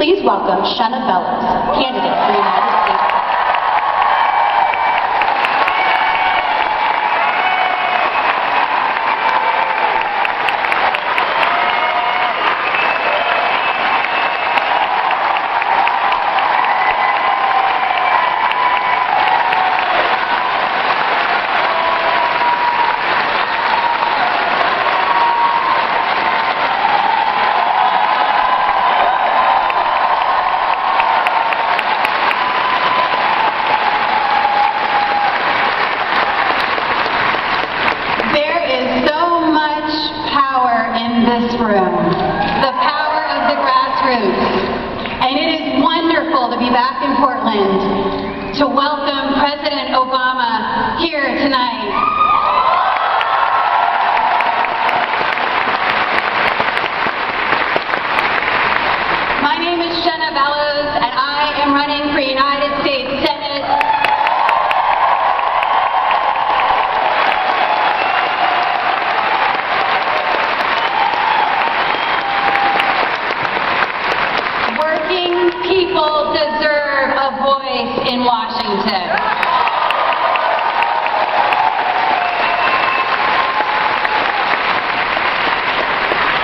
Please welcome Shenna Bellows, candidate for the United States Senate. This room, the power of the grassroots, and it is wonderful to be back in Portland to welcome President Obama here tonight. My name is Shenna Bellows, and I am running for United States Senate. People deserve a voice in Washington.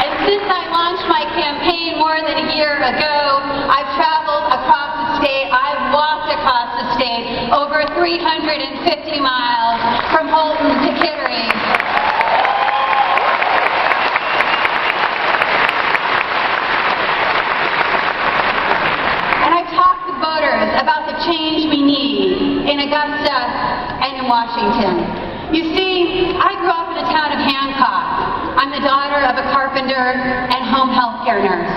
And since I launched my campaign more than a year ago, I've traveled across the state, I've walked across the state, over 350 miles from Holton to Kittery. About the change we need in Augusta and in Washington. You see, I grew up in the town of Hancock. I'm the daughter of a carpenter and home health care nurse.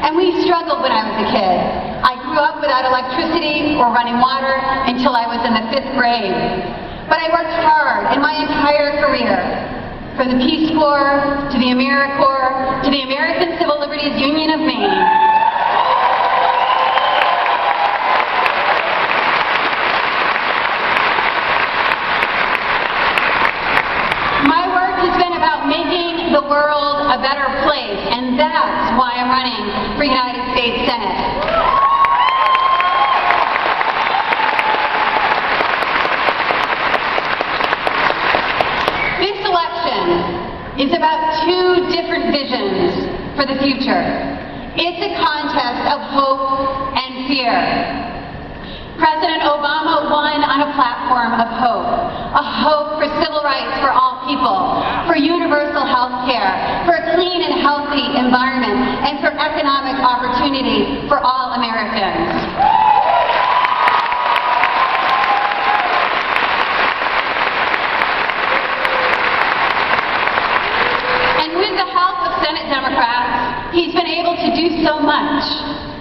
And we struggled when I was a kid. I grew up without electricity or running water until I was in the 5th grade. But I worked hard in my entire career, from the Peace Corps to the AmeriCorps to the American Civil Liberties Union of Maine. Making the world a better place, and that's why I'm running for United States Senate. This election is about two different visions for the future. It's a contest of hope and fear. President Obama won on a platform of hope, a hope for civil rights for all people, for universal health care, for a clean and healthy environment, and for economic opportunity for all Americans. And with the help of Senate Democrats, he's been able to do so much.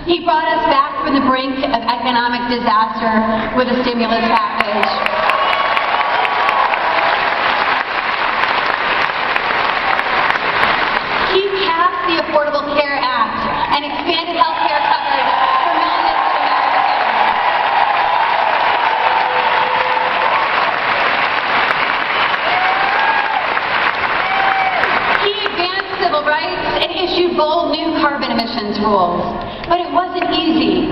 He brought us back from the brink of economic disaster with a stimulus package. He passed the Affordable Care Act and expanded health care coverage for millions of Americans. He advanced civil rights and issued bold new carbon emissions rules. But it wasn't easy,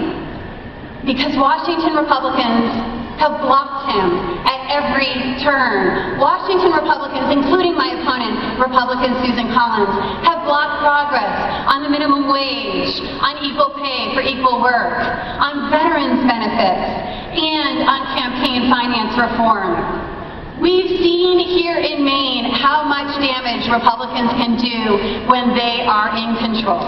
because Washington Republicans have blocked him at every turn. Washington Republicans, including my opponent, Republican Susan Collins, have blocked progress on the minimum wage, on equal pay for equal work, on veterans benefits, and on campaign finance reform. We've seen here in Maine how much damage Republicans can do when they are in control.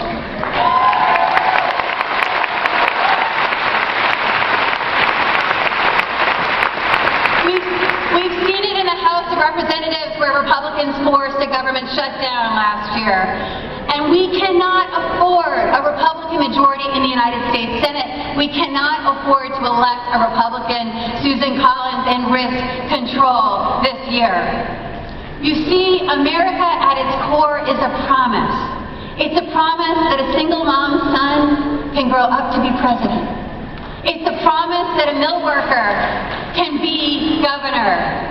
We've seen it in the House of Representatives where Republicans forced a government shutdown last year. And we cannot afford a Republican majority in the United States Senate. We cannot afford to elect a Republican, Susan Collins, and risk control this year. You see, America at its core is a promise. It's a promise that a single mom's son can grow up to be president. It's a promise that a mill worker can be governor.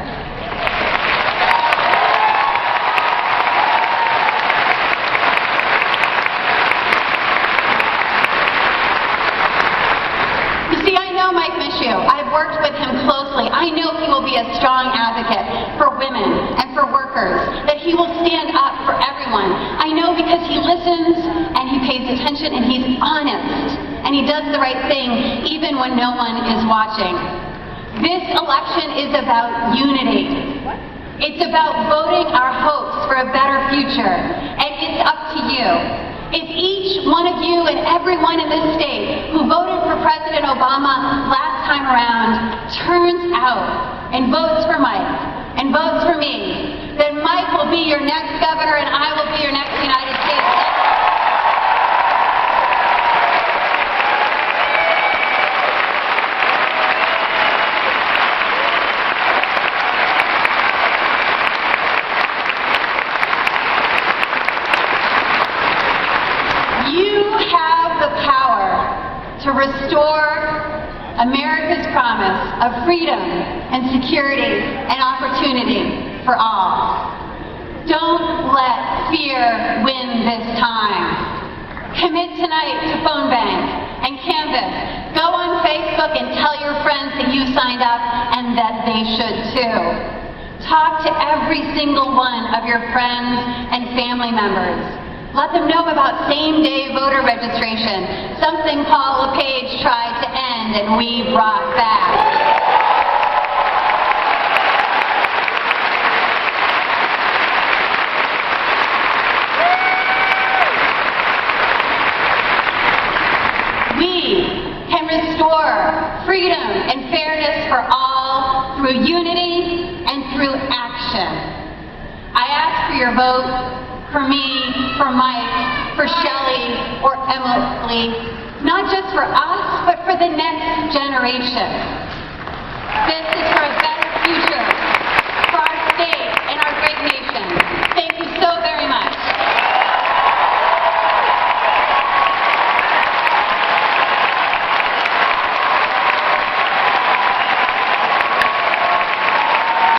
stand up for everyone. I know because he listens and he pays attention and he's honest and he does the right thing even when no one is watching. This election is about unity. It's about voting our hopes for a better future, and it's up to you. If each one of you and everyone in this state who voted for President Obama last time around turns out and votes for Mike and votes for me, then Mike will be your next governor and I will be your next United States Senator. To restore America's promise of freedom and security and opportunity for all. Don't let fear win this time. Commit tonight to phone bank and canvass. Go on Facebook and tell your friends that you signed up and that they should too. Talk to every single one of your friends and family members. Let them know about same-day voter registration, something Paul LePage tried to end and we brought back. We can restore freedom and fairness for all through unity and through action. I ask for your vote. For me, for Mike, for Shelley, or Emily, not just for us, but for the next generation. This is for a better future, for our state,